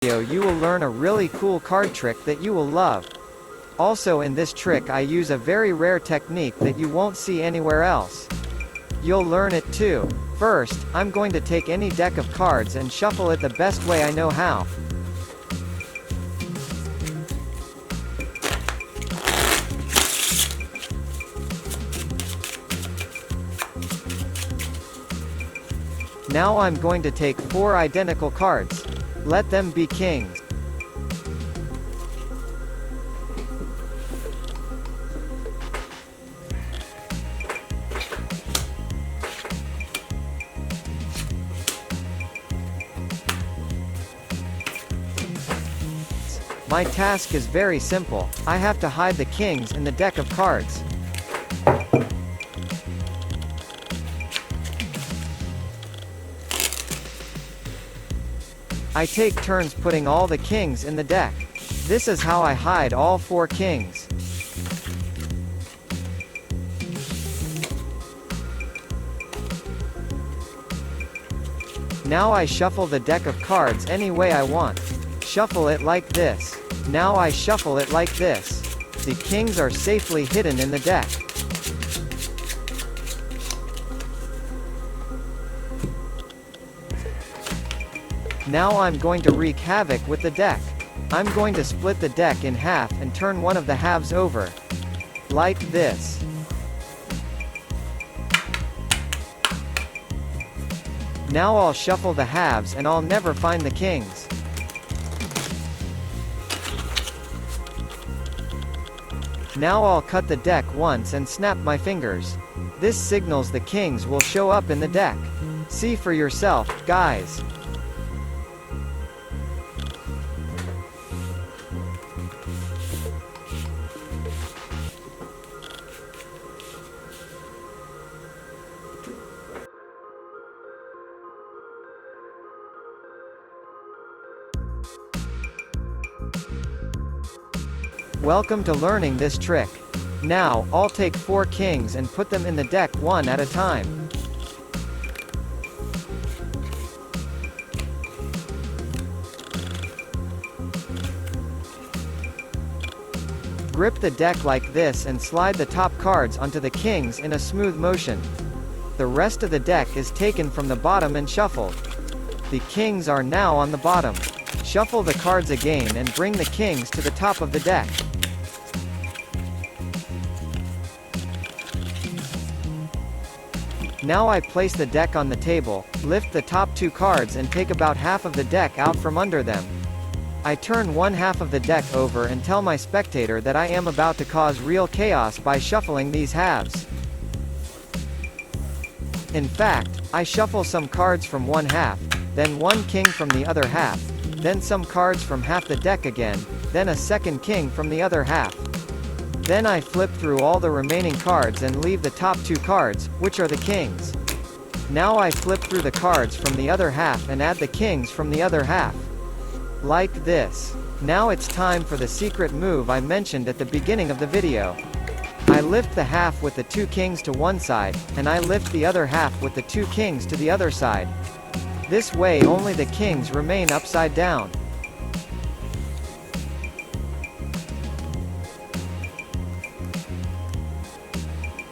You will learn a really cool card trick that you will love. Also in this trick I use a very rare technique that you won't see anywhere else. You'll learn it too. First, I'm going to take any deck of cards and shuffle it the best way I know how. Now I'm going to take 4 identical cards. Let them be kings. My task is very simple. I have to hide the kings in the deck of cards. I take turns putting all the kings in the deck. This is how I hide all 4 kings. Now I shuffle the deck of cards any way I want. Shuffle it like this. Now I shuffle it like this. The kings are safely hidden in the deck. Now I'm going to wreak havoc with the deck. I'm going to split the deck in half and turn one of the halves over. Like this. Now I'll shuffle the halves and I'll never find the kings. Now I'll cut the deck once and snap my fingers. This signals the kings will show up in the deck. See for yourself, guys. Welcome to learning this trick. Now, I'll take 4 kings and put them in the deck one at a time. Grip the deck like this and slide the top cards onto the kings in a smooth motion. The rest of the deck is taken from the bottom and shuffled. The kings are now on the bottom. Shuffle the cards again and bring the kings to the top of the deck. Now I place the deck on the table, lift the top 2 cards and take about half of the deck out from under them. I turn one half of the deck over and tell my spectator that I am about to cause real chaos by shuffling these halves. In fact, I shuffle some cards from one half, then one king from the other half, then some cards from half the deck again, then a second king from the other half. Then I flip through all the remaining cards and leave the top 2 cards, which are the kings. Now I flip through the cards from the other half and add the kings from the other half. Like this. Now it's time for the secret move I mentioned at the beginning of the video. I lift the half with the 2 kings to one side, and I lift the other half with the 2 kings to the other side. This way only the kings remain upside down.